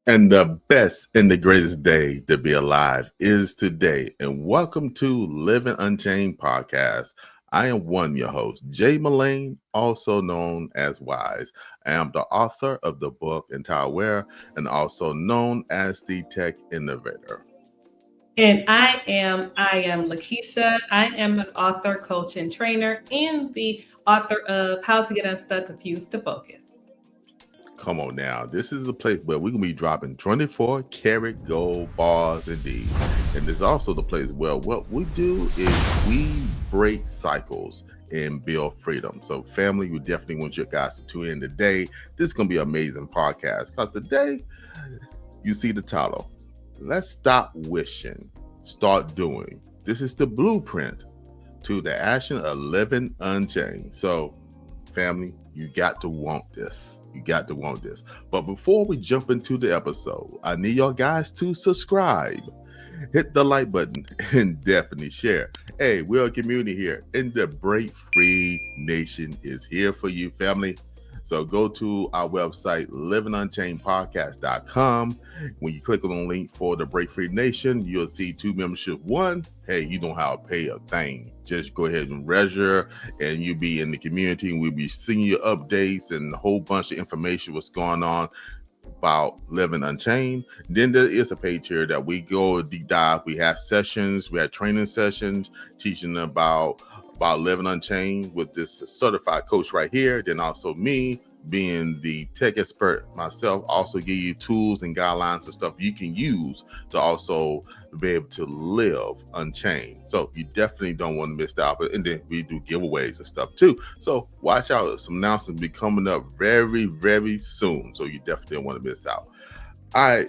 And the best and the greatest day to be alive is today. And welcome to Living Unchained Podcast. I am your host, Jay Melane, also known as Wise. I am the author of the book Entire Wear and also known as the Tech Innovator. And I am Lekeisha. I am an author, coach, and trainer, and the author of How to Get Unstuck, Confused to Focus. Come on now. This is the place where we're going to be dropping 24 karat gold bars indeed. And this is also the place where what we do is we break cycles and build freedom. So family, we definitely want you guys to tune in today. This is going to be an amazing podcast because today you see the title. Let's stop wishing, start doing. This is the blueprint to the action of living unchained. So family, you got to want this. You got to want this. But before we jump into the episode, I need y'all guys to subscribe, hit the like button, and definitely share. Hey, we're a community here, and the Break Free Nation is here for you, family. So go to our website, livingunchainedpodcast.com. When you click on the link for the Break Free Nation, you'll see 2 membership. One, hey, you don't have to pay a thing. Just go ahead and register and you'll be in the community and we'll be seeing your updates and a whole bunch of information what's going on about Living Unchained. Then there is a page here that we go deep dive. We have sessions, we have training sessions teaching about Living Unchained with this certified coach right here. Then also me being the tech expert myself, also give you tools and guidelines and stuff you can use to also be able to live unchained. So you definitely don't want to miss out. And then we do giveaways and stuff too. So watch out. Some announcements be coming up very, very soon. So you definitely don't want to miss out. All right,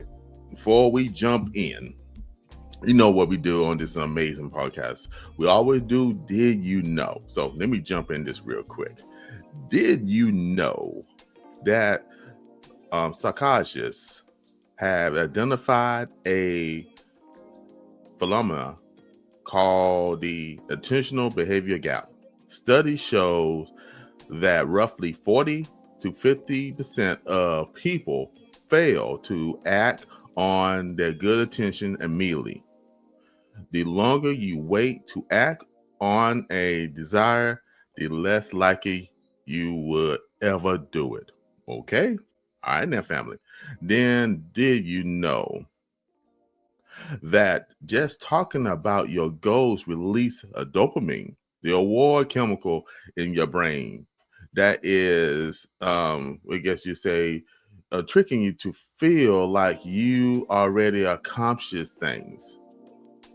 before we jump in, you know what we do on this amazing podcast. We always do Did You Know? So let me jump in this real quick. Did you know that psychologists have identified a phenomenon called the attentional behavior gap? Study shows that roughly 40 to 50% of people fail to act on their good attention immediately. The longer you wait to act on a desire, the less likely you would ever do it. Okay? All right, now, family. Then, did you know that just talking about your goals release a dopamine, the reward chemical in your brain that is, I guess you say, tricking you to feel like you already accomplished things.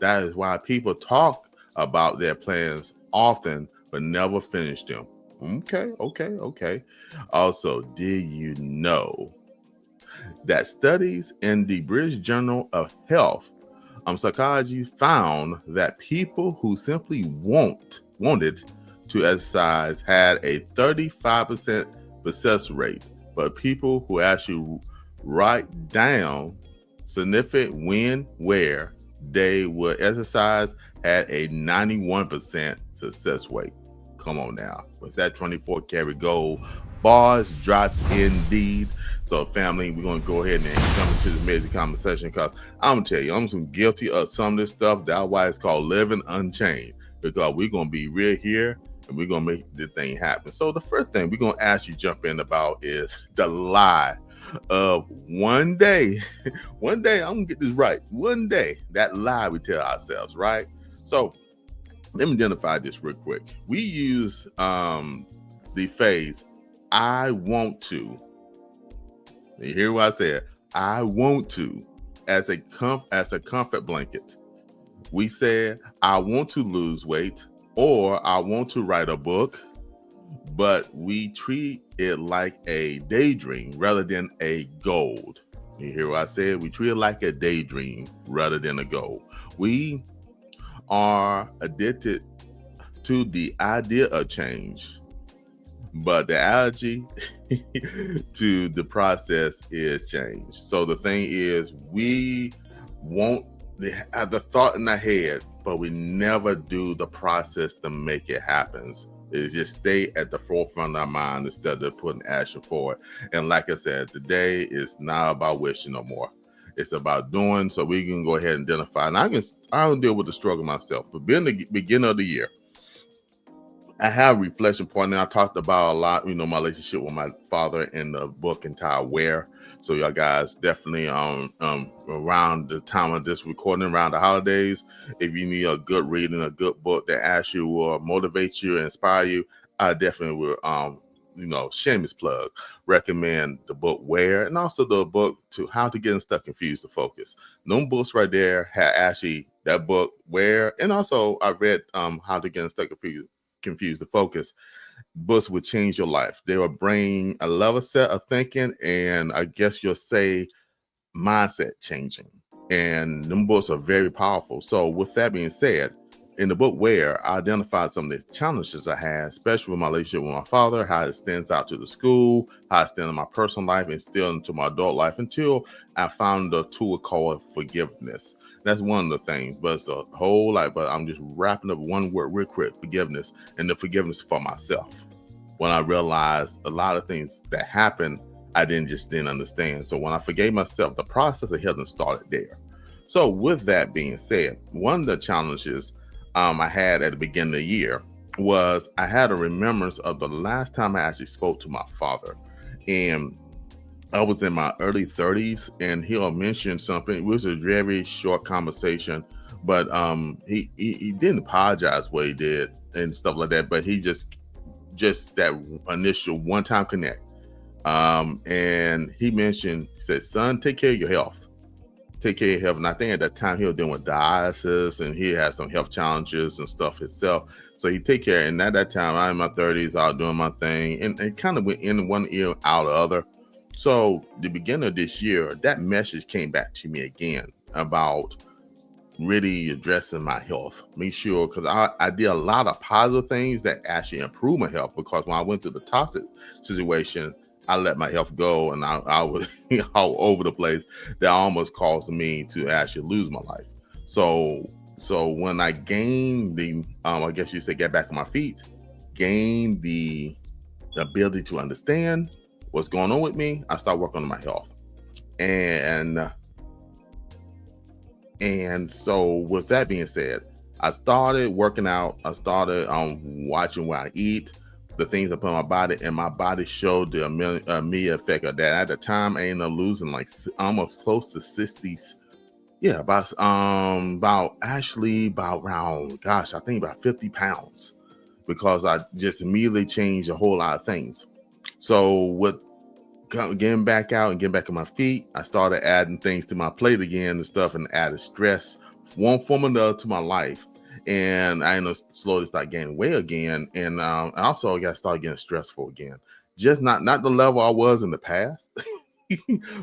That is why people talk about their plans often, but never finish them. Okay. Also, did you know that studies in the British Journal of Health Psychology found that people who simply wanted to exercise had a 35% success rate, but people who actually write down significant when, where they would exercise had a 91% success rate. Come on now. Was that 24 karat gold bars dropped indeed? So family, we're going to go ahead and jump into the amazing conversation because I'm going to tell you, I'm some guilty of some of this stuff. That's why it's called Living Unchained, because we're going to be real here and we're going to make the thing happen. So the first thing we're going to ask you to jump in about is the lie of one day, I'm going to get this right. One day, that lie we tell ourselves, right? So let me identify this real quick. We use the phrase, I want to. You hear what I said? I want to, as a comfort blanket. We said, I want to lose weight, or I want to write a book, but we treat it like a daydream rather than a goal. You hear what I said? We treat it like a daydream rather than a goal. We are addicted to the idea of change, but the allergy to the process is change. So the thing is, we want the thought in our head, but we never do the process to make it happen. Is just stay at the forefront of our mind instead of putting action forward. And like I said, today is not about wishing no more. It's about doing, so we can go ahead and identify. And I don't deal with the struggle myself. But being the beginning of the year, I have a reflection point, and I talked about a lot, my relationship with my father in the book Entire Where. So y'all guys definitely around the time of this recording, around the holidays, if you need a good reading, a good book that actually will motivate you and inspire you, I definitely will shameless plug, recommend the book Where, and also the book to How to Get Unstuck, Confused to Focus. Those books right there had actually that book Where, and also I read How to Get Unstuck, Confused to Focus. Books would change your life. They will bring a level set of thinking, and I guess you'll say mindset changing. And them books are very powerful. So with that being said, in the book Where, I identified some of the challenges I had, especially with my relationship with my father, how it extends out to the school, how it extends in my personal life and still into my adult life, until I found a tool called forgiveness. That's one of the things, but it's a whole lot. But I'm just wrapping up one word real quick: forgiveness, and the forgiveness for myself. When I realized a lot of things that happened, I didn't understand. So when I forgave myself, the process of healing started there. So with that being said, one of the challenges I had at the beginning of the year was I had a remembrance of the last time I actually spoke to my father. And I was in my early 30s, and he'll mention something. It was a very short conversation, but he didn't apologize what he did and stuff like that. But he just that initial one-time connect. And he said, "Son, take care of your health. Take care of your health." And I think at that time he was dealing with dialysis, and he had some health challenges and stuff himself. So he take care. And at that time, I'm in my 30s, I was doing my thing, and it kind of went in one ear, out the other. So the beginning of this year, that message came back to me again about really addressing my health. Make sure, because I did a lot of positive things that actually improved my health, because when I went through the toxic situation, I let my health go, and I was all over the place. That almost caused me to actually lose my life. So when I gained the, I guess you say, get back on my feet, gained the ability to understand what's going on with me, I started working on my health. And so with that being said, I started working out. I started watching what I eat, the things I put on my body, and my body showed the immediate effect of that. At the time, I ended up losing like almost close to 60s. Yeah, about around, gosh, I think about 50 pounds, because I just immediately changed a whole lot of things. So with getting back out and getting back on my feet, I started adding things to my plate again and stuff, and added stress, one form or another, to my life. And I ended up slowly start gaining weight again. And also I got started getting stressful again. Just not the level I was in the past.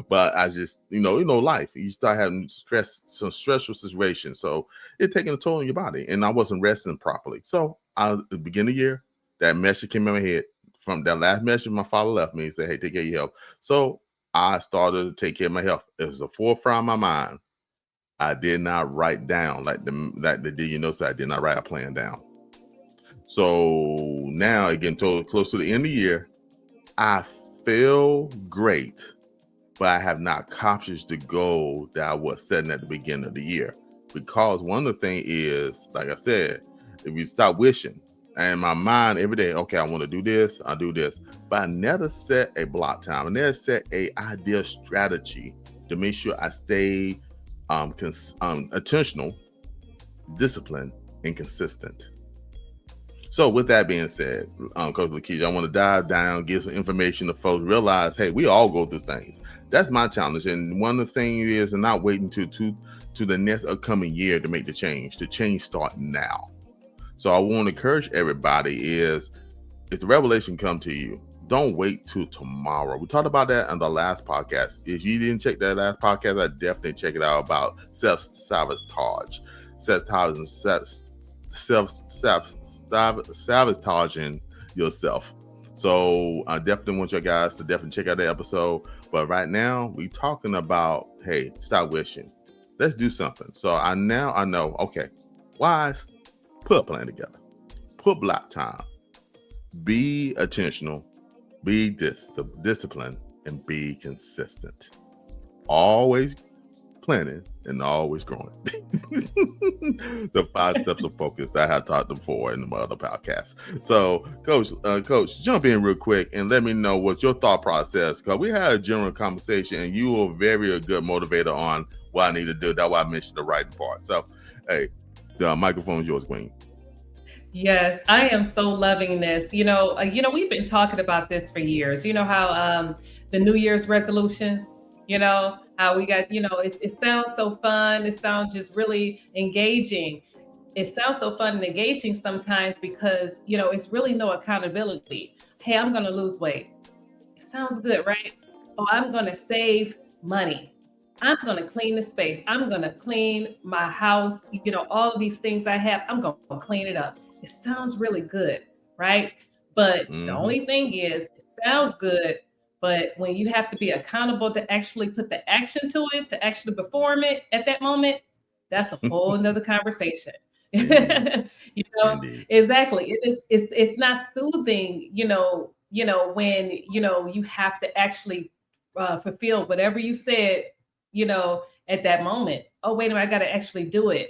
But I just, life, you start having some stressful situations. So it's taking a toll on your body, and I wasn't resting properly. So at the beginning of the year, that message came in my head from that last message my father left me. He said, "Hey, take care of your health." So I started to take care of my health. It was a forefront of my mind. I did not write down like the did you know, so I did not write a plan down. So now, again, close to the end of the year, I feel great, but I have not accomplished the goal that I was setting at the beginning of the year. Because one of the things is, like I said, if you stop wishing, and my mind every day, okay, I want to do this, I'll do this. But I never set a block time. I never set a ideal strategy to make sure I stay intentional, disciplined, and consistent. So with that being said, Coach Lekeisha, I want to dive down, give some information to folks, realize, hey, we all go through things. That's my challenge. And one of the things is not waiting to the next upcoming year to make the change. The change start now. So I want to encourage everybody is, if the revelation come to you, don't wait till tomorrow. We talked about that on the last podcast. If you didn't check that last podcast, I definitely check it out, about self-sabotaging yourself. So I definitely want you guys to definitely check out the episode. But right now, we talking about, hey, stop wishing. Let's do something. So I know, okay, wise, put a plan together. Put block time. Be intentional, be disciplined, and be consistent. Always planning and always growing. The 5 steps of focus that I have taught them before in my other podcast. So, Coach, jump in real quick and let me know what your thought process. Because we had a general conversation, and you were very good motivator on what I need to do. That's why I mentioned the writing part. So, hey, the microphone is yours, Queen. Yes, I am so loving this. We've been talking about this for years. You know how the New Year's resolutions, how we got, it sounds so fun. It sounds just really engaging. It sounds so fun and engaging sometimes because, it's really no accountability. Hey, I'm going to lose weight. It sounds good, right? Oh, I'm going to save money. I'm going to clean the space. I'm going to clean my house. All of these things I have, I'm going to clean it up. It sounds really good, right? But the only thing is, it sounds good, but when you have to be accountable to actually put the action to it, to actually perform it at that moment, that's a whole nother conversation. Indeed. Exactly. It's not soothing, when, you have to actually fulfill whatever you said, at that moment. Oh, wait a minute, I got to actually do it,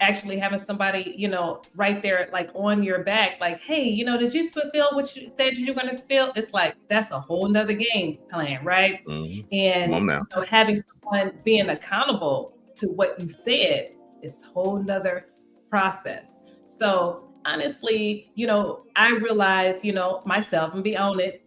actually having somebody, right there, like on your back, like, hey, did you fulfill what you said you were going to fulfill? It's like, that's a whole nother game plan, right? And Come on now. having someone being accountable to what you said is a whole nother process. So honestly, I realize, myself and be on it,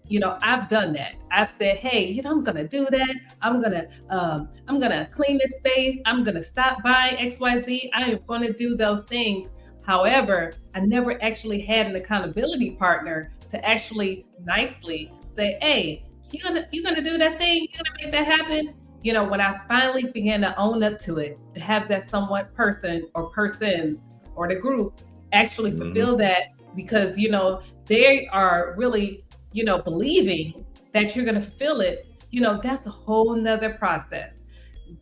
I've done that. I've said, hey, I'm going to do that. I'm going to clean this space. I'm going to stop buying XYZ. I am going to do those things. However, I never actually had an accountability partner to actually nicely say, hey, you're going to do that thing. You're going to make that happen. When I finally began to own up to it, to have that somewhat person or persons or the group actually fulfill that, because, they are really, believing that you're going to fulfill it, that's a whole nother process.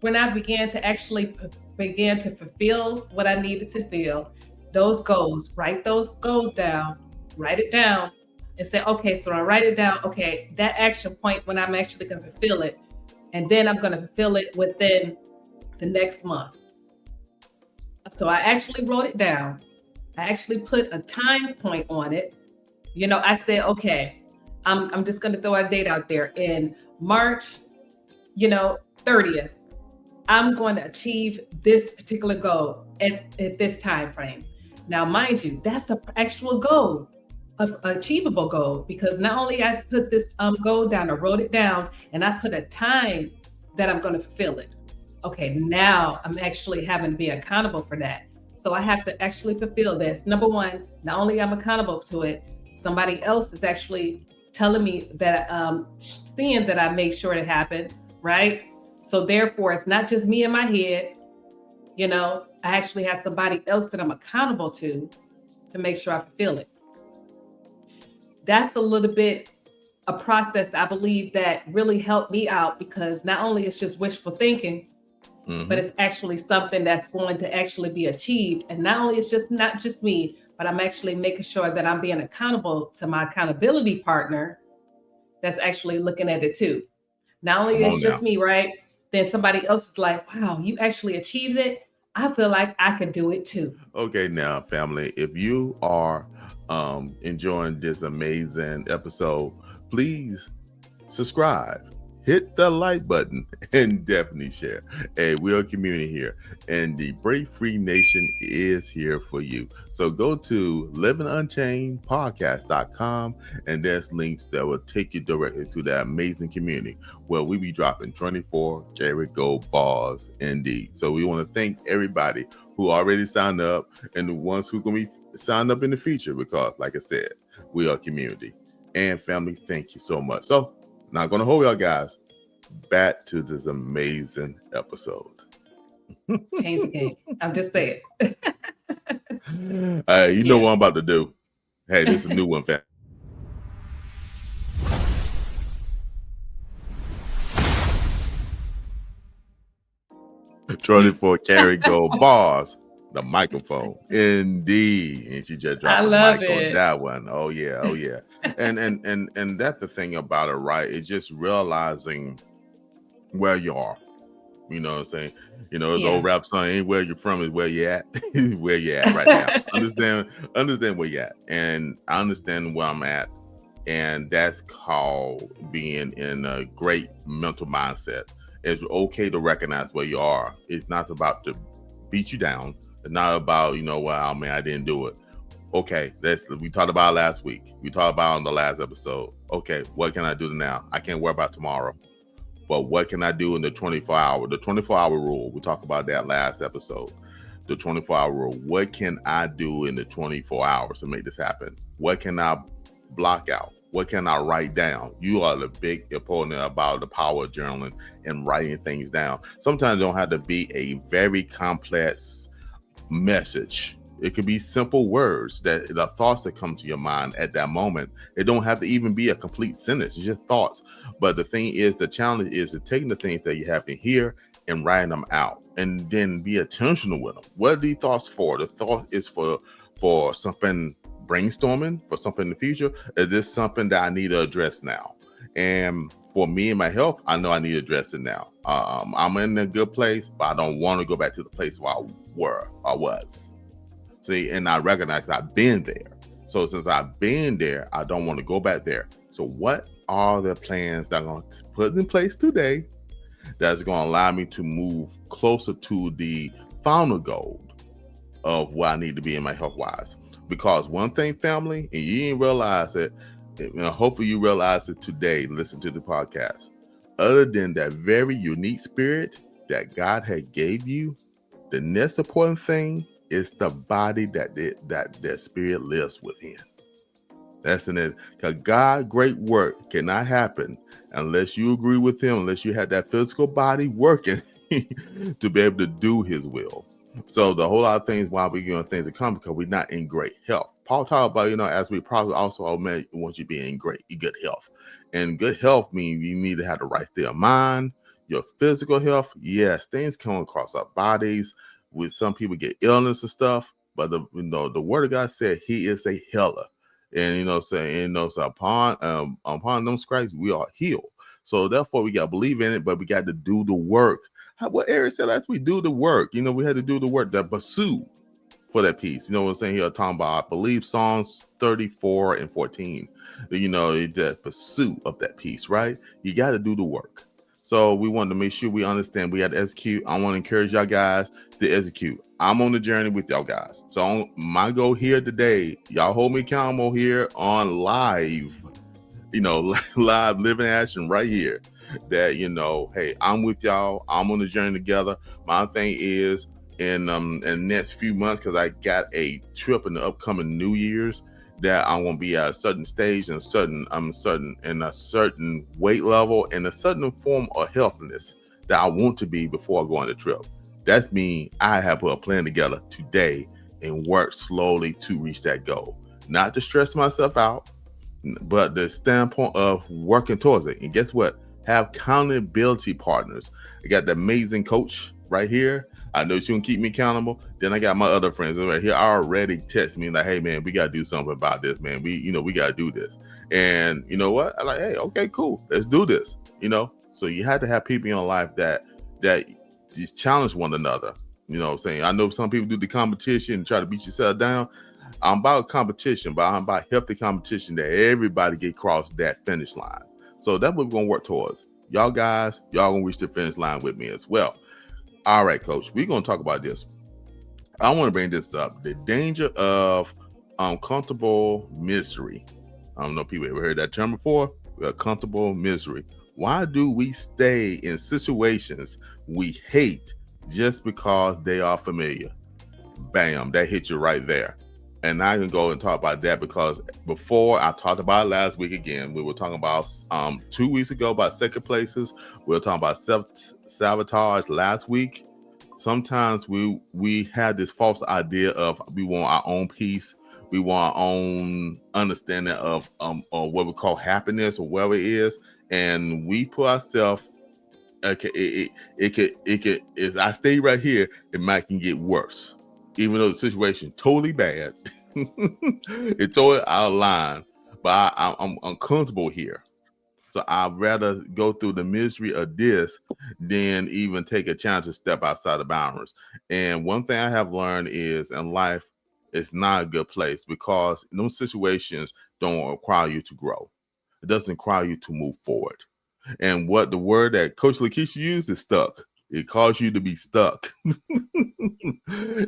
When I began to actually fulfill what I needed to fulfill, those goals, write those goals down, write it down and say, okay, so I write it down. Okay, that action point when I'm actually going to fulfill it. And then I'm going to fulfill it within the next month. So I actually wrote it down. I actually put a time point on it. I said, okay, I'm just going to throw a date out there. In March, 30th, I'm going to achieve this particular goal at this time frame. Now, mind you, that's an actual goal, an achievable goal, because not only I put this goal down, I wrote it down, and I put a time that I'm going to fulfill it. Okay, now I'm actually having to be accountable for that. So I have to actually fulfill this. Number one, not only I'm accountable to it, somebody else is actually telling me that, seeing that I make sure it happens, right? So therefore, it's not just me in my head. I actually have somebody else that I'm accountable to make sure I fulfill it. That's a little bit a process I believe that really helped me out, because not only it's just wishful thinking, but it's actually something that's going to actually be achieved. And not only it's just not just me, but I'm actually making sure that I'm being accountable to my accountability partner that's actually looking at it too. Not only it's just me, right? Then somebody else is like, wow, you actually achieved it. I feel like I could do it too. Okay, now, family, if you are enjoying this amazing episode, please subscribe, hit the like button, and definitely share. Hey, we're a community here, and the Break Free Nation is here for you. So go to livingunchainedpodcast.com, and there's links that will take you directly to that amazing community where we be dropping 24 Karat Gold Bars indeed. So we want to thank everybody who already signed up and the ones who going to be signed up in the future, because like I said, we are a community. And family, thank you so much. So not going to hold y'all guys. Back to this amazing episode. Change the game. I'm just saying. Hey, you know what I'm about to do. Hey, this is a new one, fam. 24 Karat Gold Bars. The microphone, indeed, and she just I dropped the love mic on it. that one. Oh yeah, oh yeah, and that's the thing about it, right? It's just realizing where you are. You know what I'm saying? You know, those Yeah. old rap song, ain't where you're from, is where you at. Where you at right now. Understand where you at. And I understand where I'm at. And that's called being in a great mental mindset. It's okay to recognize where you are. It's not about to beat you down. It's not about, well, man, I didn't do it. Okay, we talked about last week. We talked about on the last episode. Okay, what can I do now? I can't worry about tomorrow. But what can I do in the 24-hour? The 24-hour rule. We talked about that last episode. The 24-hour rule. What can I do in the 24 hours to make this happen? What can I block out? What can I write down? You are the big opponent about the power of journaling and writing things down. Sometimes it don't have to be a very complex message. It could be simple words, that the thoughts that come to your mind at that moment. It don't have to even be a complete sentence. It's just thoughts. But the thing is, the challenge is to taking the things that you have in here and writing them out, and then be intentional with them. What are these thoughts for? The thought is for something, brainstorming for something in the future. Is this something that I need to address now? And for me and my health, I know I need to address it now. I'm in a good place, but I don't want to go back to the place where I was. See, and I recognize I've been there. So since I've been there, I don't want to go back there. So what are the plans that I'm going to put in place today that's going to allow me to move closer to the final goal of where I need to be in my health wise? Because one thing, family, and you didn't realize it, hopefully you realize it today, listen to the podcast. Other than that very unique spirit that God had gave you, the next important thing is the body that spirit lives within. That's in it. Because God, great work cannot happen unless you agree with him, unless you have that physical body working to be able to do his will. So the whole lot of things why we're doing things to come, because we're not in great health. Paul talked about, as we probably also want you to be in good health. And good health means you need to have the right state of mind, your physical health. Yes, things come across our bodies. With some people get illness and stuff, but the word of God said he is a healer. And so upon them stripes, we are healed. So therefore we got to believe in it, but we got to do the work. What Eric said last week, do the work. We had to do the work, the pursue for that piece. You know what I'm saying? Here, talking about, I believe, Psalms 34 and 14. The pursuit of that piece, right? You got to do the work. So we wanted to make sure we understand we got to execute. I want to encourage y'all guys to execute. I'm on the journey with y'all guys. So my goal here today, y'all hold me accountable here on live, live living action right here. That, hey, I'm with y'all. I'm on the journey together. My thing is in the next few months, because I got a trip in the upcoming New Year's, that I'm gonna be at a certain stage and a certain weight level and a certain form of healthiness that I want to be before I go on the trip. That's me. I have put a plan together today and work slowly to reach that goal. Not to stress myself out, but the standpoint of working towards it. And guess what? Have accountability partners. I got the amazing coach right here. I know she can keep me accountable. Then I got my other friends right here already text me like, hey man, we got to do something about this, man. We got to do this. And you know what? I'm like, hey, okay, cool. Let's do this. So you have to have people in your life that you challenge one another. You know what I'm saying? I know some people do the competition and try to beat yourself down. I'm about competition, but I'm about healthy competition that everybody get across that finish line. So that's what we're going to work towards. Y'all guys, y'all going to reach the finish line with me as well. All right, coach, we're going to talk about this. I want to bring this up. The danger of uncomfortable misery. I don't know if people ever heard that term before. Comfortable misery. Why do we stay in situations we hate just because they are familiar? Bam, that hit you right there. And I can go and talk about that because before I talked about it last week again, we were talking about 2 weeks ago about second places. We were talking about self-sabotage last week. Sometimes we have this false idea of we want our own peace. We want our own understanding of or what we call happiness or whatever it is. And we put ourselves, okay, it could, if I stay right here, it might can get worse. even though the situation totally bad, it's totally out of line, but I'm uncomfortable here. So I'd rather go through the misery of this than even take a chance to step outside the boundaries. And one thing I have learned is in life, it's not a good place because those situations don't require you to grow. It doesn't require you to move forward. And what the word that Coach Lekeisha used is stuck. It caused you to be stuck.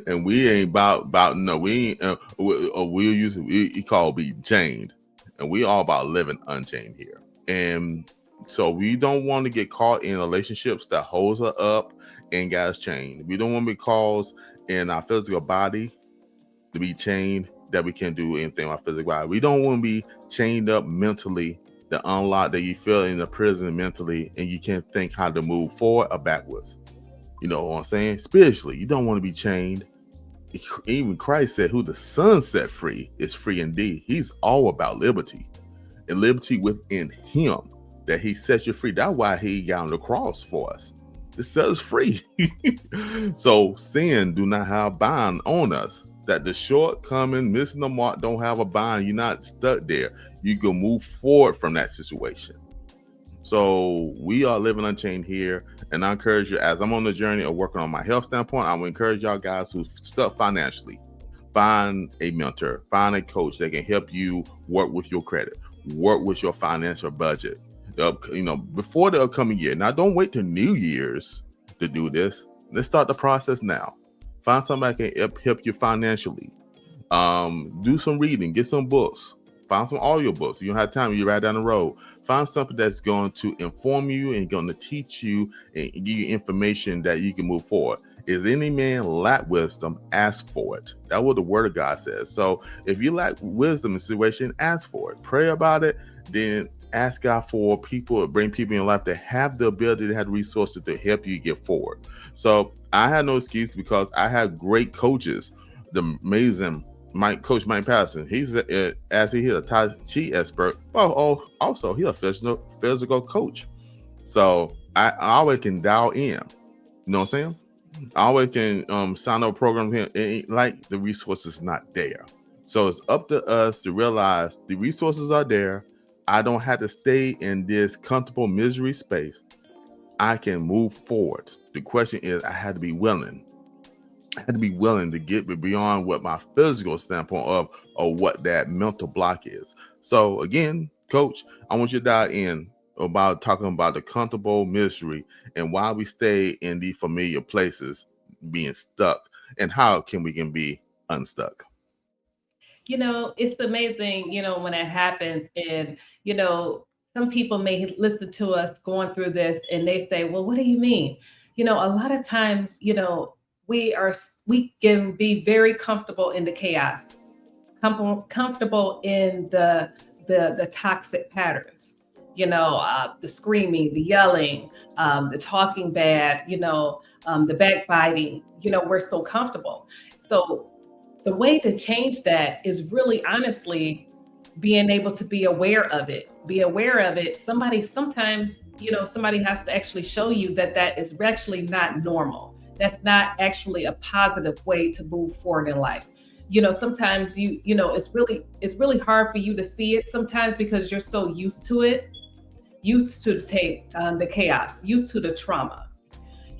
And we ain't about no, we ain't we'll use we call be chained. And we all about living unchained here. And so we don't want to get caught in relationships that holds us up and got us chained. We don't want to be caused in our physical body to be chained that we can't do anything with our physical body. We don't want to be chained up mentally, the unlock that you feel in the prison mentally, and you can't think how to move forward or backwards. You know what I'm saying? Spiritually, you don't want to be chained. Even Christ said, who the Son set free is free indeed. He's all about liberty and liberty within him, that he sets you free. That's why he got on the cross for us, to set us free. So sin do not have bind on us. That the shortcoming, missing the mark, don't have a bind. You're not stuck there. You can move forward from that situation. So we are living unchained here, and I encourage you, as I'm on the journey of working on my health standpoint, I will encourage y'all guys who stuck financially, find a mentor, find a coach that can help you work with your credit, work with your financial budget, before the upcoming year. Now, don't wait till New Year's to do this. Let's start the process now. Find somebody that can help you financially. Do some reading, get some books, find some audiobooks. You don't have time, you ride down the road. Find something that's going to inform you and going to teach you and give you information that you can move forward. Is any man lack wisdom, ask for it. That's what the word of God says. So if you lack wisdom in a situation, ask for it. Pray about it. Then ask God for people, bring people in your life that have the ability, to have the resources to help you get forward. So I had no excuse because I had great coaches. The amazing Coach Mike Patterson. He's he's a Tai Chi expert, but also he's a physical coach. So I always can dial in. You know what I'm saying? I always can sign up a program here. It ain't like the resources not there. So it's up to us to realize the resources are there. I don't have to stay in this comfortable misery space. I can move forward. The question is, I had to be willing. I had to be willing to get beyond what my physical standpoint of or what that mental block is. So again, Coach, I want you to dive in about talking about the comfortable misery and why we stay in the familiar places, being stuck, and how can we be unstuck. It's amazing, when it happens. And, some people may listen to us going through this and they say, well, what do you mean? A lot of times, we can be very comfortable in the chaos, comfortable in the toxic patterns, the screaming, the yelling, the talking bad, the backbiting, we're so comfortable. So the way to change that is really honestly being able to be aware of it. Sometimes, somebody has to actually show you that is actually not normal. That's not actually a positive way to move forward in life. Sometimes it's really hard for you to see it sometimes because you're so used to it, used to the chaos, used to the trauma.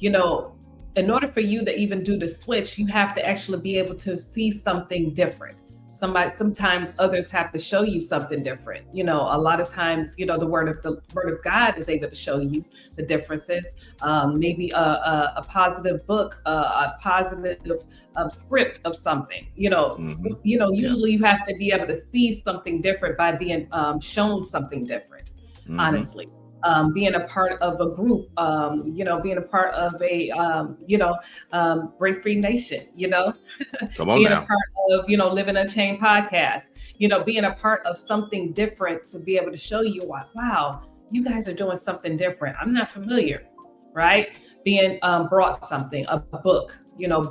In order for you to even do the switch, you have to actually be able to see something different. Sometimes others have to show you something different. A lot of times, the word of God is able to show you the differences. Maybe a positive book, a positive script of something. Usually you have to be able to see something different by being shown something different. Mm-hmm. Honestly. Being a part of a group, being a part of a, Break Free Nation, Come on being now. a part of, Living Unchained Podcast, being a part of something different to be able to show you, wow, you guys are doing something different. I'm not familiar, right? Being brought something, a book,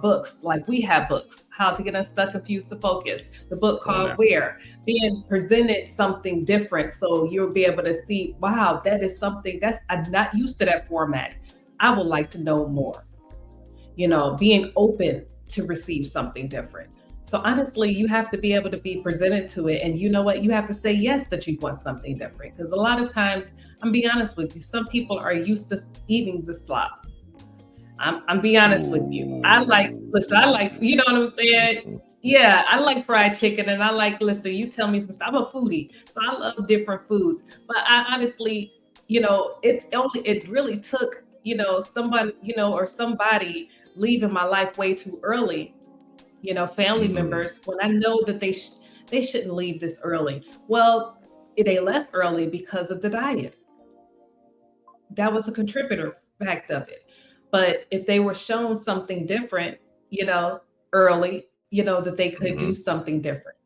books, like we have books, How to Get Unstuck, Confused to Focus, the book called Where, being presented something different. So you'll be able to see, wow, that is something I'm not used to that format. I would like to know more, being open to receive something different. So honestly, you have to be able to be presented to it. And you know what? You have to say yes that you want something different. Because a lot of times, I'm being honest with you, some people are used to eating the slop. I'm being honest with you. Listen, I like, you know what I'm saying? Yeah, I like fried chicken and I like, listen, you tell me some stuff. I'm a foodie, so I love different foods. But I honestly, it really took, somebody, or somebody leaving my life way too early, family Mm-hmm. members, when I know that they shouldn't leave this early. Well, they left early because of the diet. That was a contributor fact of it. But if they were shown something different, you know, early, that they could Mm-hmm. do something different.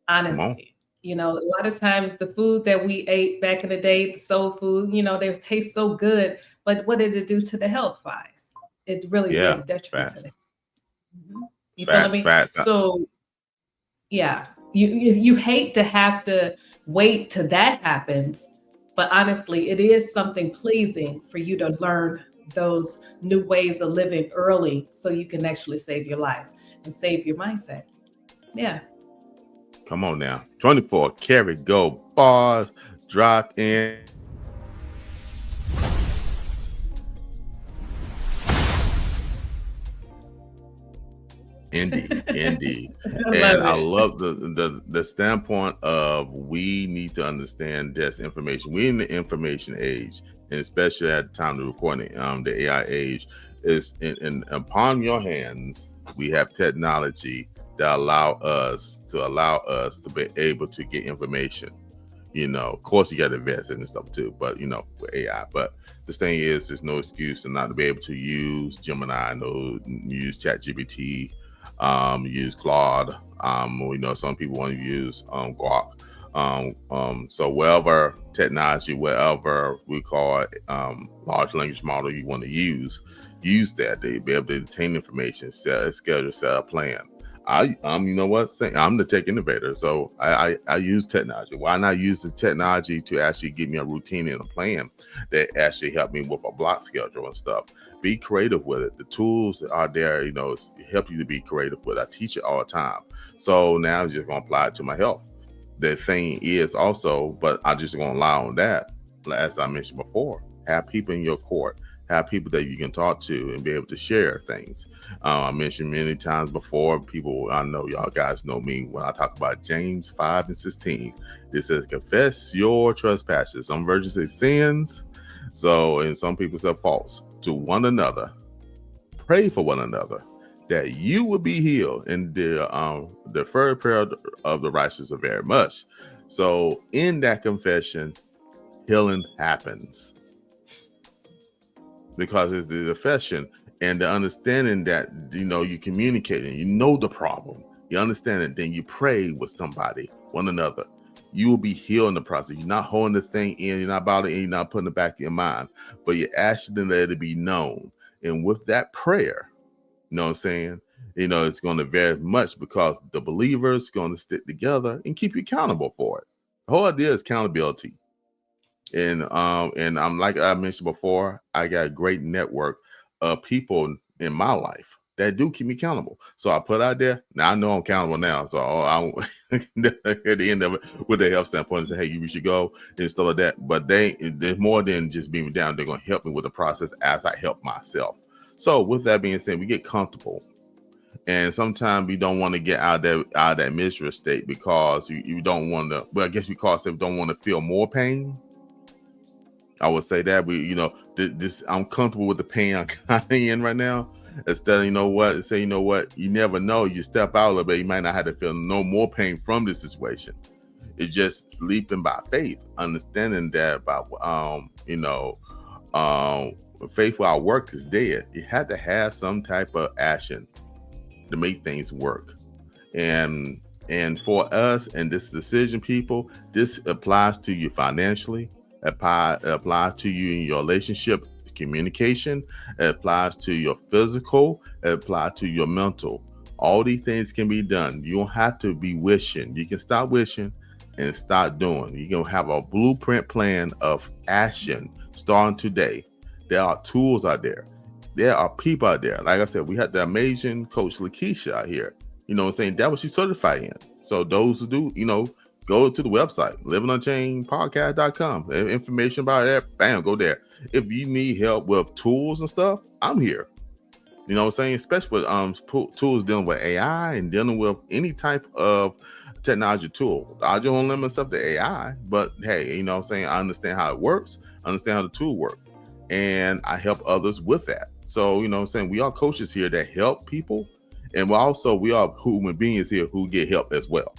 Come on. Honestly, a lot of times the food that we ate back in the day, the soul food, they taste so good, but what did it do to the health wise? It really did Yeah. a detriment to Facts. the. Mhm. You feeling Facts. me? Facts. So yeah, you hate to have to wait till that happens, but honestly, it is something pleasing for you to learn those new ways of living early so you can actually save your life and save your mindset. Yeah. Come on now. 24 Karat Gold Bars dropped in. Indeed, indeed. I And love I it. love the standpoint of we need to understand this information. We're in the information age, and especially at the time of recording, the AI age is in upon your hands. We have technology that allow us to be able to get information. Of course, you got to invest in this stuff too, but with AI. But this thing is, there's no excuse to not to be able to use Gemini, no use ChatGPT, use Claude. Some people want to use Guac. So whatever technology, whatever we call it, large language model you want to use that to be able to obtain information, set a schedule, set a plan. You know what? I'm the tech innovator, so I use technology. Why not use the technology to actually give me a routine and a plan that actually help me with a block schedule and stuff? Be creative with it. The tools are there, help you to be creative with it. I teach it all the time. So now I'm just gonna apply it to my health. The thing is also, but I just gonna allow on that. As I mentioned before, have people in your court, have people that you can talk to and be able to share things. I mentioned many times before, people, I know y'all guys know me when I talk about James 5:16. It says, confess your trespasses. Some versions say sins. So, and some people say faults to one another. Pray for one another that you will be healed. And the first prayer of the righteous are very much. So in that confession, healing happens because it's the confession and the understanding that you communicating, the problem, you understand it, then you pray with somebody, one another. You will be healed in the process. You're not holding the thing in, you're not about it, and you're not putting it back in your mind, but you're actually let it be known. And with that prayer, you know what I'm saying? It's going to vary much because the believers going to stick together and keep you accountable for it. The whole idea is accountability. And I'm like I mentioned before, I got a great network of people in my life that do keep me accountable. So I put out there. Now I know I'm accountable now. So I at the end of it, with the health standpoint, say, hey, you should go and stuff like that. But there's more than just being down. They're gonna help me with the process as I help myself. So with that being said, we get comfortable. And sometimes we don't want to get out of that miserable state because you don't want to. Well, I guess because we don't want to feel more pain. I would say that this I'm comfortable with the pain I'm kind of in right now. Instead, you never know. You step out a little bit, you might not have to feel no more pain from this situation. It's just leaping by faith, understanding that um, faith without work is dead. You had to have some type of action to make things work. And for us and this decision, people, this applies to you financially, apply to you in your relationship, communication, it applies to your physical, it applies to your mental. All these things can be done. You don't have to be wishing. You can stop wishing and start doing. You can have a blueprint plan of action starting today. There are tools out there. there are people out there. Like I said, we had the amazing Coach Lekeisha out here. You know what I'm saying? That was she certified in. So those who do, go to the website, livingunchainedpodcast.com. Information about that, bam, go there. If you need help with tools and stuff, I'm here. You know what I'm saying? Especially with tools dealing with AI and dealing with any type of technology tool. I don't limit myself to AI, but hey, you know what I'm saying? I understand how it works, I understand how the tool works, and I help others with that. So, you know what I'm saying? We are coaches here that help people, and we are human beings here who get help as well.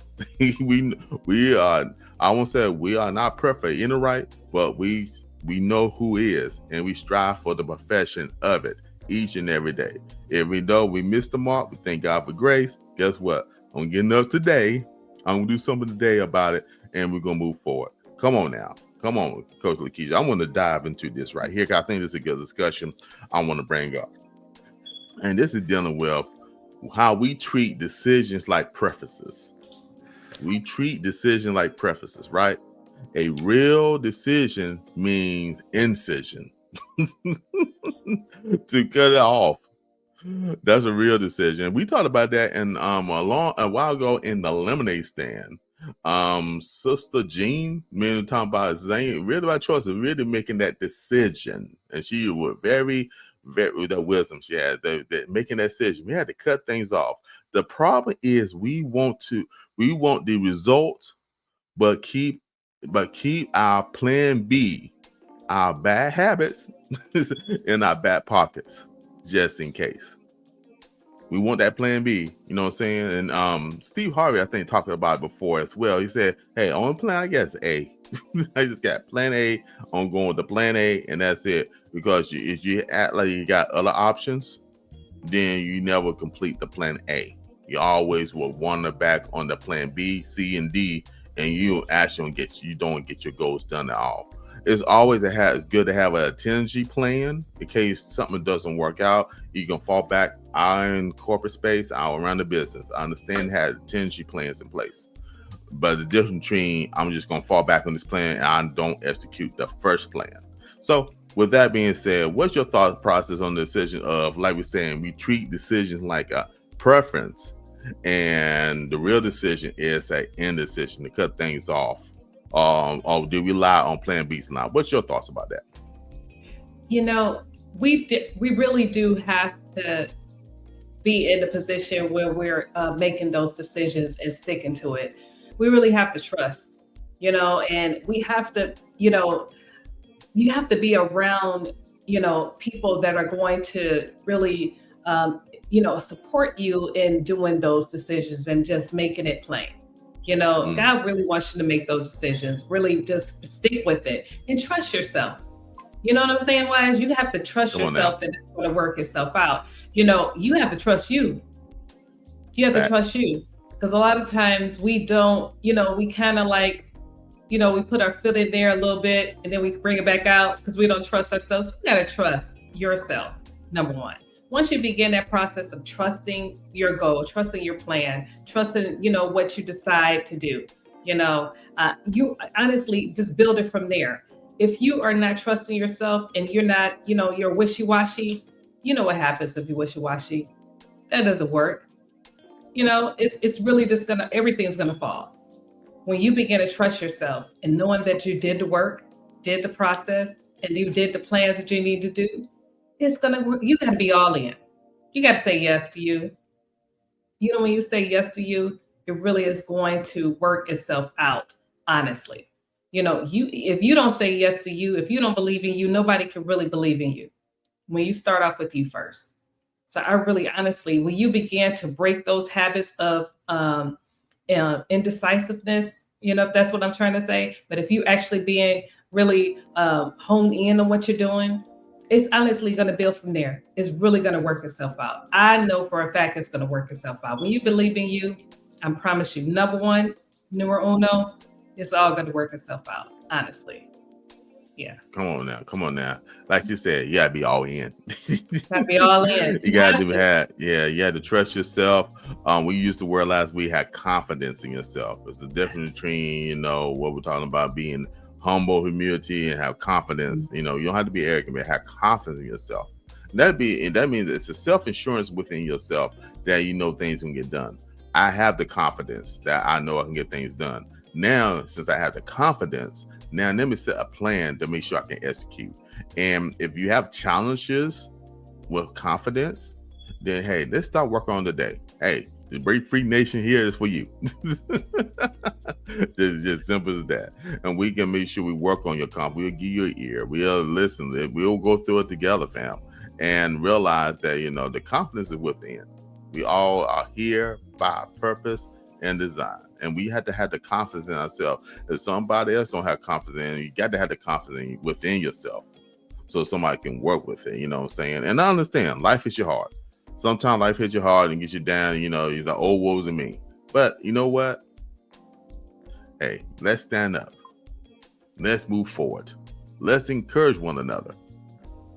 we are, I won't say we are not perfect in the right, but we know who is, and we strive for the perfection of it each and every day. Even though we missed the mark, we thank God for grace. Guess what? I'm getting up today. I'm gonna do something today about it, and we're gonna move forward. Come on now. Come on, Coach Lekeisha. I want to dive into this right here, because I think this is a good discussion I want to bring up. And this is dealing with how we treat decisions like prefaces. We treat decisions like prefaces, right? A real decision means incision. To cut it off. That's a real decision. We talked about that in a while ago in the lemonade stand. Sister Jean, men talking about Zane, really about choice of really making that decision, and she was very, very with the wisdom she had, making that decision. We had to cut things off. The problem is we want the result, but keep our plan B, our bad habits in our back pockets, just in case. We want that plan B, you know what I'm saying? And Steve Harvey, I think, talked about it before as well. He said, hey, only plan I guess A. I just got plan A, I'm going with the plan A, and that's it. Because if you act like you got other options, then you never complete the plan A. You always will wander back on the plan B, C, and D, and you actually don't get your goals done at all. It's always it's good to have a contingency plan in case something doesn't work out. You can fall back out in corporate space, out around the business. I understand have contingency plans in place, but the difference between I'm just going to fall back on this plan and I don't execute the first plan. So with that being said, what's your thought process on the decision of, like we're saying, we treat decisions like a preference, and the real decision is an indecision to cut things off? Or do we rely on plan B's now? What's your thoughts about that? We really do have to be in a position where we're making those decisions and sticking to it. We really have to trust, and we have to, you have to be around, people that are going to really, support you in doing those decisions and just making it plain. God really wants you to make those decisions, really just stick with it and trust yourself. You know what I'm saying, Wise? You have to trust yourself that it's going to work itself out. You have to trust you. You have to trust you. Because a lot of times we don't, we kind of like, we put our foot in there a little bit and then we bring it back out because we don't trust ourselves. You got to trust yourself, number one. Once you begin that process of trusting your goal, trusting your plan, trusting, what you decide to do, you honestly just build it from there. If you are not trusting yourself and you're not, you're wishy-washy, you know what happens if you're wishy-washy? That doesn't work. It's really just everything's going to fall. When you begin to trust yourself and knowing that you did the work, did the process, and you did the plans that you need to do, it's going to work. You got to be all in. You got to say yes to you. When you say yes to you, it really is going to work itself out, honestly. If you don't say yes to you, if you don't believe in you, nobody can really believe in you when you start off with you first. So I really, honestly, when you begin to break those habits of indecisiveness, if that's what I'm trying to say, but if you actually being really honed in on what you're doing, it's honestly going to build from there. It's really going to work itself out. I know for a fact it's going to work itself out. When you believe in you, I promise you, number one, numero uno, it's all going to work itself out, honestly. Yeah. Come on now. Like you said, you gotta be all in. Gotta be all in. You had to trust yourself. We used the word last week, had confidence in yourself. There's a difference between, what we're talking about being humble, humility, and have confidence. You don't have to be arrogant, but have confidence in yourself. That means it's a self-insurance within yourself that you know things can get done. I have the confidence that I know I can get things done. Now, since I have the confidence, now let me set a plan to make sure I can execute. And if you have challenges with confidence, then hey, let's start working on the day. Hey, the Break Free Nation here is for you. It's just simple as that. And we can make sure we work on your confidence. We'll give you an ear. We'll listen. We'll go through it together, fam. And realize that, the confidence is within. We all are here by purpose and design. And we have to have the confidence in ourselves. If somebody else don't have confidence, you got to have the confidence within yourself so somebody can work with it. You know what I'm saying? And I understand life hits you hard. Sometimes life hits you hard and gets you down. You're the old woes and me. But you know what? Hey, let's stand up. Let's move forward. Let's encourage one another.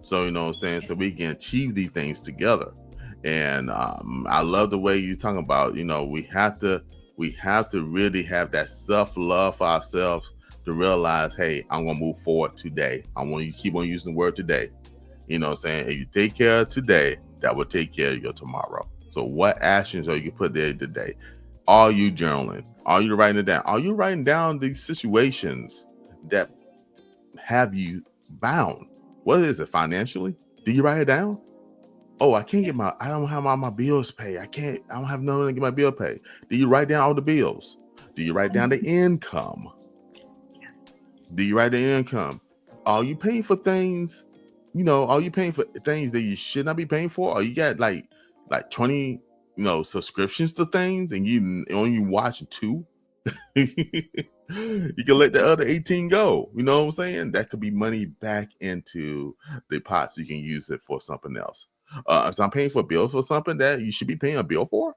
So, you know what I'm saying? So we can achieve these things together. And I love the way you're talking about, we have to really have that self-love for ourselves to realize, hey, I'm going to move forward today. I want you to keep on using the word today. You know what I'm saying? If you take care of today, that will take care of your tomorrow. So what actions are you put there today? Are you journaling? Are you writing it down? Are you writing down these situations that have you bound? What is it financially? Do you write it down? Oh, I don't have all my bills paid. I don't have nothing to get my bill paid. Do you write down all the bills? Do you write down the income? Do you write the income? Are you paying for things? Are you paying for things that you should not be paying for? Or you got like 20, subscriptions to things and you only watch 2? You can let the other 18 go. You know what I'm saying? That could be money back into the pot so you can use it for something else. So I'm paying for a bill for something that you should be paying a bill for.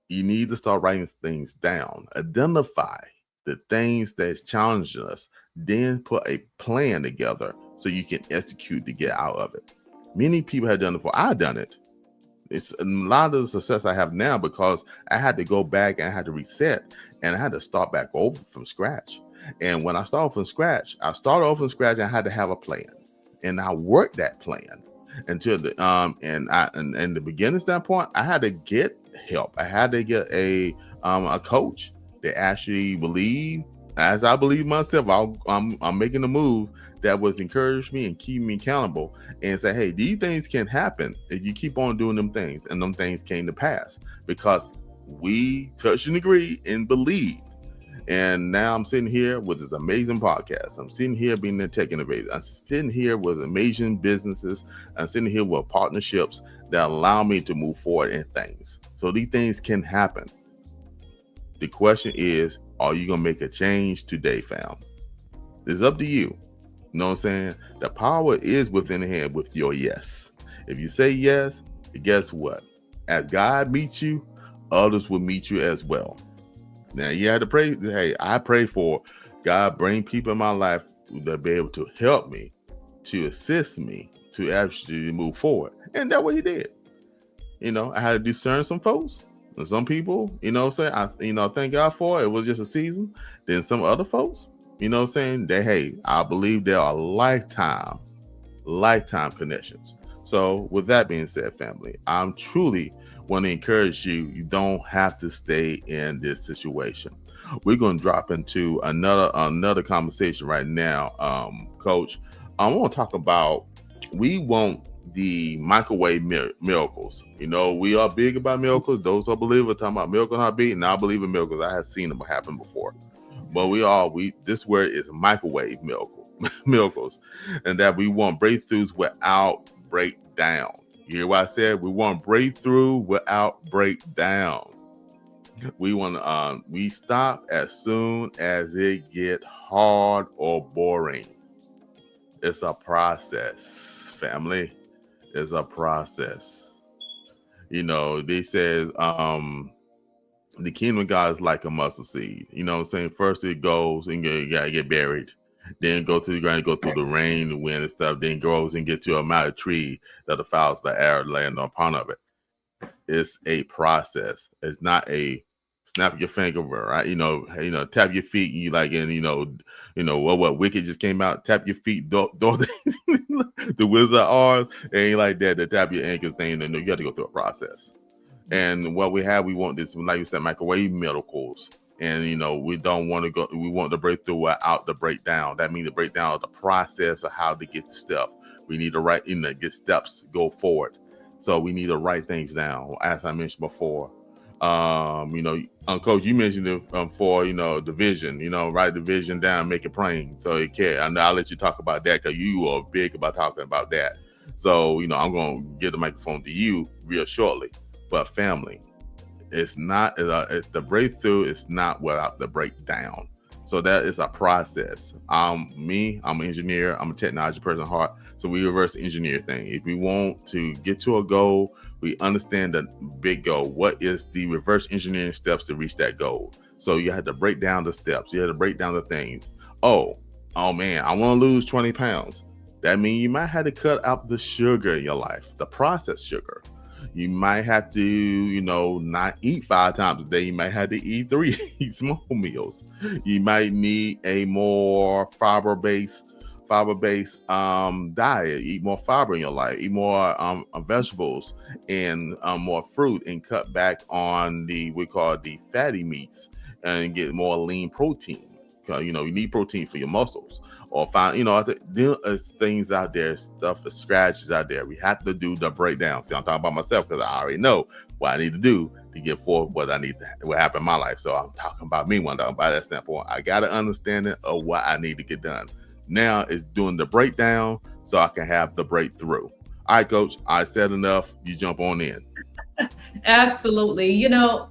You need to start writing things down. Identify the things that's challenging us. Then put a plan together so you can execute to get out of it. Many people have done it before. I've done it. It's a lot of the success I have now because I had to go back and I had to reset and I had to start back over from scratch. And when I started from scratch, and I had to have a plan. And I worked that plan until the and the beginning standpoint, I had to get help. I had to get a coach that actually believed as I believe myself. I'm making the move that was encourage me and keep me accountable and say, hey, these things can happen if you keep on doing them things, and them things came to pass because we touched and agreed and believed. And now I'm sitting here with this amazing podcast. I'm sitting here being a tech innovator. I'm sitting here with amazing businesses. I'm sitting here with partnerships that allow me to move forward in things. So these things can happen. The question is, are you going to make a change today, fam? It's up to you. You know what I'm saying? The power is within the hand with your yes. If you say yes, guess what? As God meets you, others will meet you as well. Now you have to pray. Hey, I pray for God bring people in my life that be able to help me, to assist me, to actually move forward. And that's what he did. I had to discern some folks and some people, thank God for it. It was just a season. Then some other folks, that, I believe there are lifetime connections. So with that being said, family, I'm truly want to encourage you. You don't have to stay in this situation. We're going to drop into another conversation right now, Coach. I want to talk about, we want the microwave miracles. We are big about miracles. Those who believe are talking about miracles not being, and I believe in miracles. I have seen them happen before. But this word is microwave miracles, and that we want breakthroughs without breakdown. You hear what I said? We want breakthrough without breakdown. We stop as soon as it get hard or boring. It's a process, family. It's a process. They says the kingdom of God is like a mustard seed. You know what I'm saying? First it goes and you gotta get buried. Then go to the ground, go through the rain, the wind and stuff, then grows and get to a mighty tree that the fowls of the air land upon of it. It's a process. It's not a snap your finger, right? Tap your feet. You like, and what Wicked just came out. Tap your feet, the Wizard of Oz. It ain't like that. The tap your ankles thing. And you got to go through a process. And what we want this, like you said, microwave miracles. And we don't want to go. We want the breakthrough without the breakdown. That means the breakdown of the process of how to get stuff. We need to get steps, go forward. So we need to write things down, as I mentioned before. Coach, you mentioned it for the vision. Write the vision down, make it plain so it can. I know I'll let you talk about that because you are big about talking about that. So I'm going to give the microphone to you real shortly. But family, it's not. It's the breakthrough is not without the breakdown. So that is a process. I'm an engineer. I'm a technology person at heart. So we reverse engineer thing. If we want to get to a goal, we understand the big goal. What is the reverse engineering steps to reach that goal? So you have to break down the steps. You have to break down the things. Oh man, I want to lose 20 pounds. That means you might have to cut out the sugar in your life, the processed sugar. You might have to, not eat 5 times a day. You might have to eat 3 small meals. You might need a more fiber-based diet. Eat more fiber in your life. Eat more vegetables and more fruit, and cut back on we call the fatty meats, and get more lean protein. You need protein for your muscles. Or find, there's things out there, strategies out there. We have to do the breakdown. See, I'm talking about myself because I already know what I need to do to get forward what happened in my life. So I'm talking about me when I'm talking about that standpoint. I got to understand it of what I need to get done. Now it's doing the breakdown so I can have the breakthrough. All right, Coach, I said enough. You jump on in. Absolutely.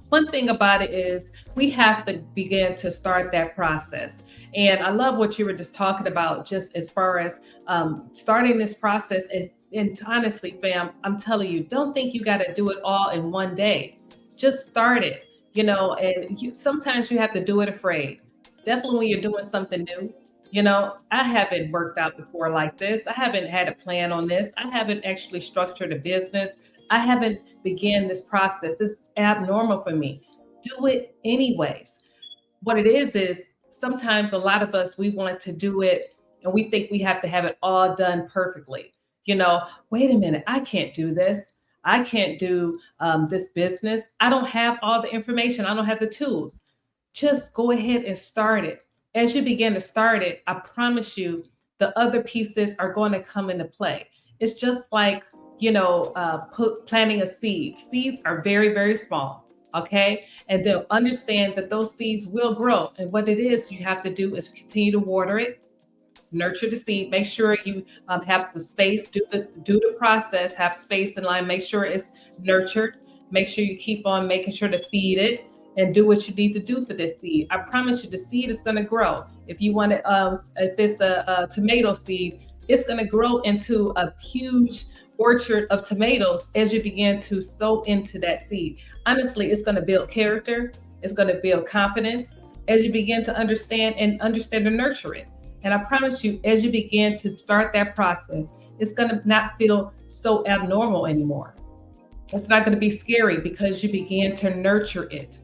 One thing about it is we have to begin to start that process. And I love what you were just talking about, just as far as starting this process. And honestly, fam, I'm telling you, don't think you got to do it all in one day. Just start it, and sometimes you have to do it afraid. Definitely when you're doing something new. I haven't worked out before like this. I haven't had a plan on this. I haven't actually structured a business. I haven't began this process. It's abnormal for me. Do it anyways. What it is sometimes a lot of us, we want to do it and we think we have to have it all done perfectly. Wait a minute, I can't do this. I can't do this business. I don't have all the information. I don't have the tools. Just go ahead and start it. As you begin to start it, I promise you the other pieces are going to come into play. It's just like planting a seed. Seeds are very, very small. Okay. And they'll understand that those seeds will grow. And what it is you have to do is continue to water it, nurture the seed, make sure you have some space, do the process, have space in line, make sure it's nurtured, make sure you keep on making sure to feed it and do what you need to do for this seed. I promise you the seed is going to grow. If you want to, if it's a tomato seed, it's going to grow into a huge orchard of tomatoes as you begin to sow into that seed. Honestly, it's going to build character. It's going to build confidence as you begin to understand and nurture it. And I promise you, as you begin to start that process, it's going to not feel so abnormal anymore. It's not going to be scary because you begin to nurture it.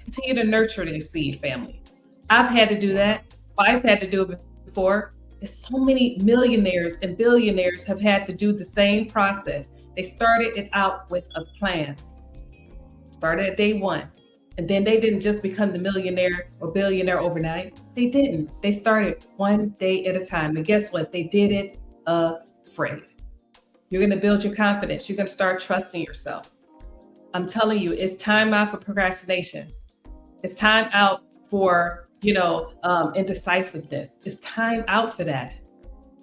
Continue to nurture their seed, family. I've had to do that. Vice had to do it before. So many millionaires and billionaires have had to do the same process. They started it out with a plan. Started at day one. And then they didn't just become the millionaire or billionaire overnight. They didn't. They started one day at a time. And guess what? They did it afraid. You're going to build your confidence. You're going to start trusting yourself. I'm telling you, it's time out for procrastination. It's time out for, indecisiveness. It's time out for that.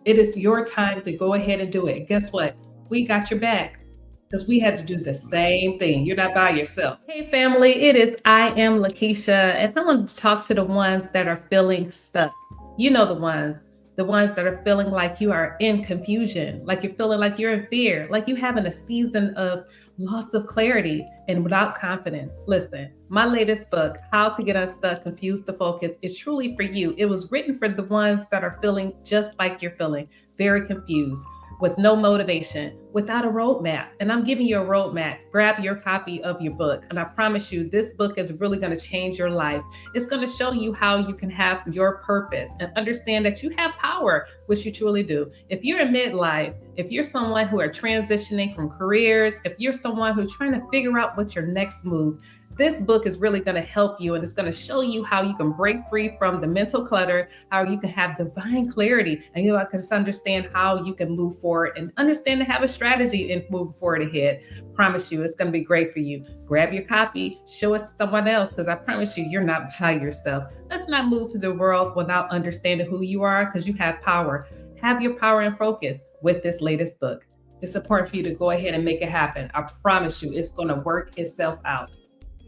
It is your time to go ahead and do it. Guess what? We got your back because we had to do the same thing. You're not by yourself. Hey, family, I am Lekeisha, and I want to talk to the ones that are feeling stuck. The ones that are feeling like you are in confusion, like you're feeling like you're in fear, like you having a season of loss of clarity and without confidence. Listen, my latest book, How to Get Unstuck, Confused to Focus, is truly for you. It was written for the ones that are feeling just like you're feeling, very confused, with no motivation, without a roadmap. And I'm giving you a roadmap. Grab your copy of your book. And I promise you, this book is really going to change your life. It's going to show you how you can have your purpose and understand that you have power, which you truly do. If you're in midlife, if you're someone who are transitioning from careers, if you're someone who's trying to figure out what's your next move, this book is really going to help you, and it's going to show you how you can break free from the mental clutter, how you can have divine clarity, and you can understand how you can move forward and understand and have a strategy and move forward ahead. Promise you, it's going to be great for you. Grab your copy, show it to someone else, because I promise you, you're not by yourself. Let's not move through the world without understanding who you are, because you have power. Have your power and focus with this latest book. It's important for you to go ahead and make it happen. I promise you, it's going to work itself out.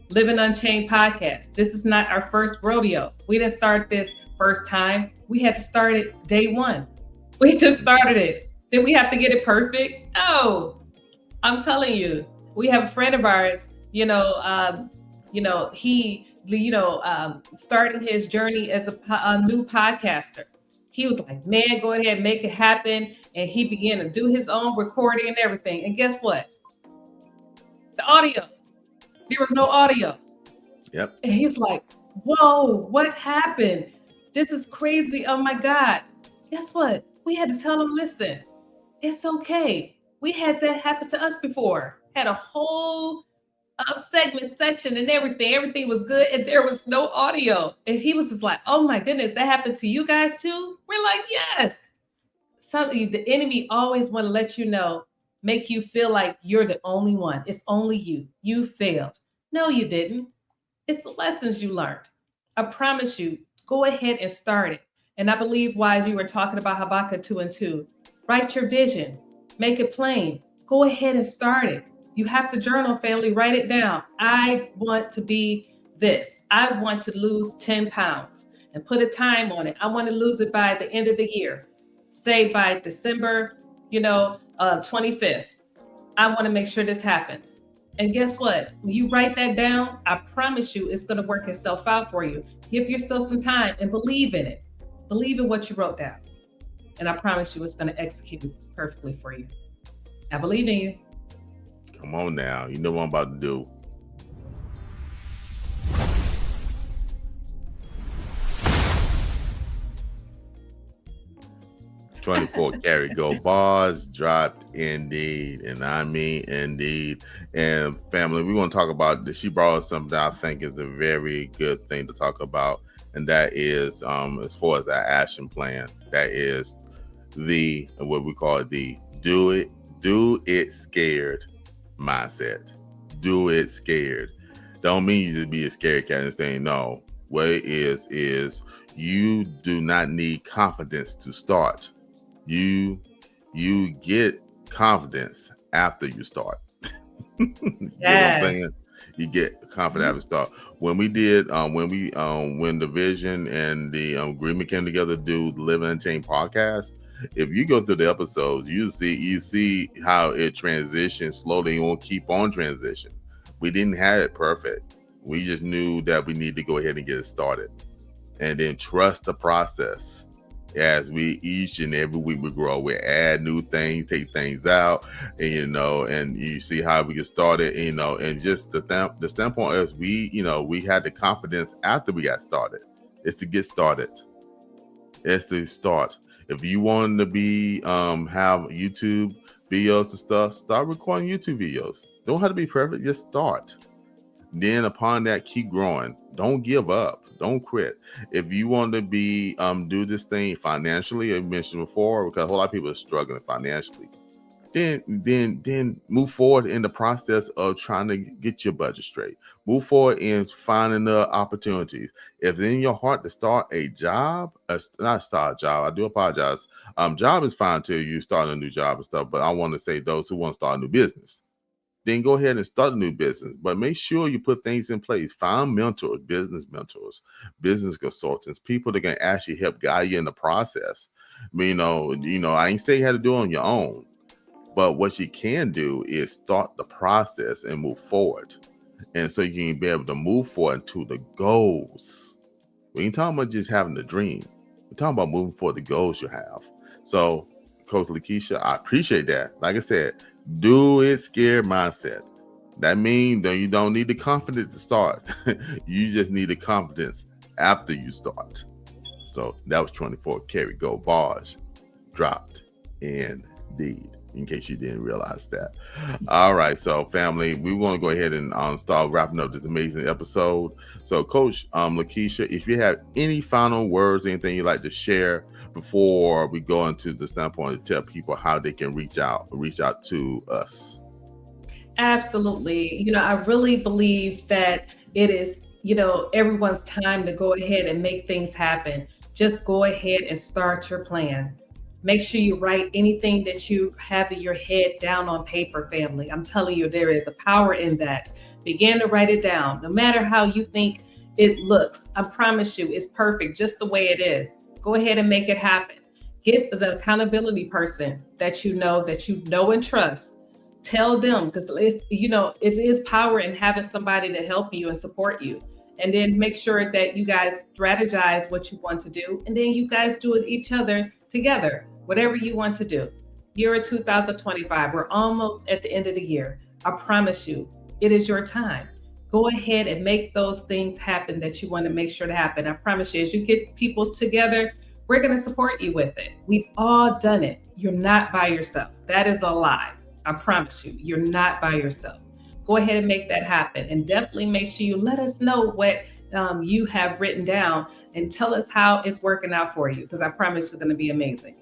Living Unchained Podcast. This is not our first rodeo. We didn't start this first time. We had to start it day one. We just started it. Did we have to get it perfect? No. I'm telling you, we have a friend of ours, he started his journey as a new podcaster. He was like, man, go ahead and make it happen. And he began to do his own recording and everything. And guess what? The audio. There was no audio. Yep. And he's like, whoa, what happened? This is crazy. Oh my God. Guess what? We had to tell him, listen, it's okay. We had that happen to us before. Had a whole segment section and everything. Everything was good and there was no audio. And he was just like, oh my goodness, that happened to you guys too? We're like, yes. So the enemy always want to let you know, make you feel like you're the only one. It's only you. You failed. No, you didn't. It's the lessons you learned. I promise you, go ahead and start it. And I believe, why, as you were talking about Habakkuk 2:2, write your vision, make it plain. Go ahead and start it. You have to journal, family, write it down. I want to be this. I want to lose 10 pounds and put a time on it. I want to lose it by the end of the year. Say by December, 25th. I want to make sure this happens. And guess what? When you write that down, I promise you it's going to work itself out for you. Give yourself some time and believe in it. Believe in what you wrote down. And I promise you it's going to execute perfectly for you. I believe in you. Come on now. You know what I'm about to do. $24 Karat Gold Bars dropped indeed, and I mean indeed. And family, we want to talk about this. She brought us something that I think is a very good thing to talk about, and that is as far as our action plan. That is the what we call it, the do it scared mindset. Do it scared. Don't mean you just be a scared cat and saying no. What it is you do not need confidence to start. You get confidence after you start. You Yes. get what I'm saying? You get confidence after you start. When we did, when the vision and the agreement came together to do the Living Unchained podcast, if you go through the episodes, you see how it transitions slowly and will keep on transition. We didn't have it perfect. We just knew that we need to go ahead and get it started, and then trust the process. As we each and every week we grow, we add new things, take things out, and and you see how we get started, and just the standpoint is we had the confidence after we got started. It's to get started. It's to start. If you want to be have YouTube videos and stuff, start recording YouTube videos. Don't have to be perfect, just start. Then upon that, keep growing. Don't give up. Don't quit. If you want to be do this thing financially, I mentioned before, because a whole lot of people are struggling financially, then move forward in the process of trying to get your budget straight. Move forward in finding the opportunities. If in your heart to start a job, not start a job, I do apologize. Job is fine till you start a new job and stuff, but I want to say those who want to start a new business, then go ahead and start a new business. But make sure you put things in place. Find mentors, business consultants, people that can actually help guide you in the process. I ain't say you had to do it on your own, but what you can do is start the process and move forward. And so you can be able to move forward to the goals. We ain't talking about just having a dream. We're talking about moving forward the goals you have. So Coach Lekeisha. I appreciate that. Like I said, do it scared mindset. That means that you don't need the confidence to start. You just need the confidence after you start. So that was 24 Karat Gold Bars dropped indeed, in case you didn't realize that. All right, so family, we want to go ahead and start wrapping up this amazing episode. So Coach Lekeisha, if you have any final words, anything you'd like to share before we go into the standpoint to tell people how they can reach out to us. Absolutely. I really believe that it is, everyone's time to go ahead and make things happen. Just go ahead and start your plan. Make sure you write anything that you have in your head down on paper, family. I'm telling you, there is a power in that. Begin to write it down. No matter how you think it looks, I promise you, it's perfect just the way it is. Go ahead and make it happen. Get the accountability person that you know and trust. Tell them, because it is power in having somebody to help you and support you. And then make sure that you guys strategize what you want to do. And then you guys do it each other together, whatever you want to do. Year 2025, we're almost at the end of the year. I promise you, it is your time. Go ahead and make those things happen that you want to make sure to happen. I promise you, as you get people together, we're going to support you with it. We've all done it. You're not by yourself. That is a lie. I promise you, you're not by yourself. Go ahead and make that happen. And definitely make sure you let us know what you have written down and tell us how it's working out for you, because I promise it's going to be amazing.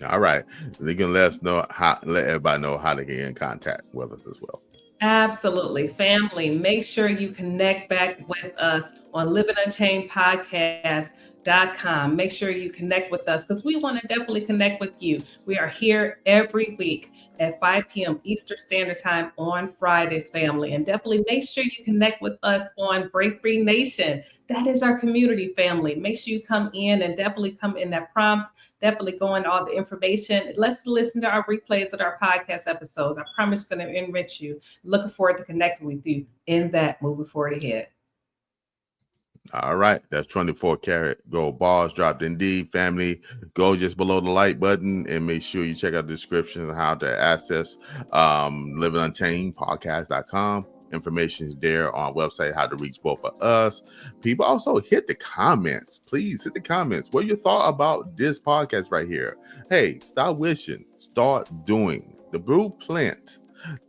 All right. They can let everybody know how to get in contact with us as well. Absolutely. Family, make sure you connect back with us on Living Unchained Podcast.com. Make sure you connect with us, because we want to definitely connect with you. We are here every week at 5 p.m. Eastern Standard Time on Fridays, family. And definitely make sure you connect with us on Break Free Nation. That is our community, family. Make sure you come in and definitely come in that prompts. Definitely go into all the information. Let's listen to our replays of our podcast episodes. I promise it's going to enrich you. Looking forward to connecting with you in that moving forward ahead. All right. That's 24 Karat Gold Bars dropped indeed. Family, go just below the like button and make sure you check out the description on how to access Living Unchained Podcast.com. Information is there on our website, how to reach both of us. People, also hit the comments. Please hit the comments. What you thought about this podcast right here? Hey, stop wishing. Start doing. The blueprint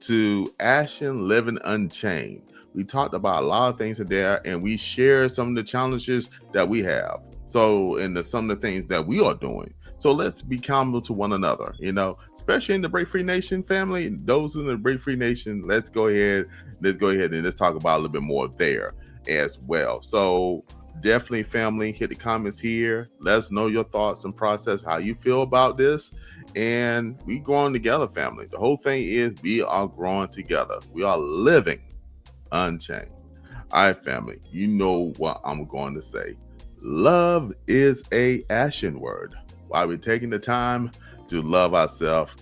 to Action Living Unchained. We talked about a lot of things in there, and we share some of the challenges that we have. So, some of the things that we are doing. So let's be accountable to one another, especially in the Break Free Nation family. Those in the Break Free Nation, let's go ahead and let's talk about a little bit more there as well. So definitely, family, hit the comments here. Let us know your thoughts and process, how you feel about this. And we growing together, family. The whole thing is we are growing together. We are living unchained. All right, family, you know what I'm going to say. Love is a action word. While we're taking the time to love ourselves,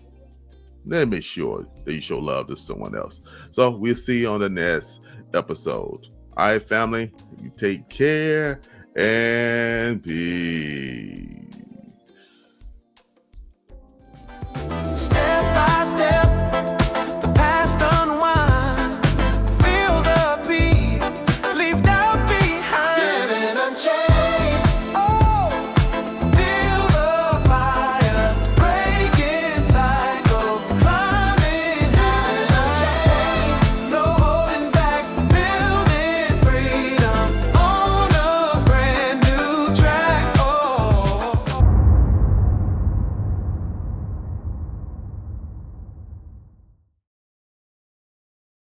then make sure that you show love to someone else. So we'll see you on the next episode. All right, family, you take care and peace.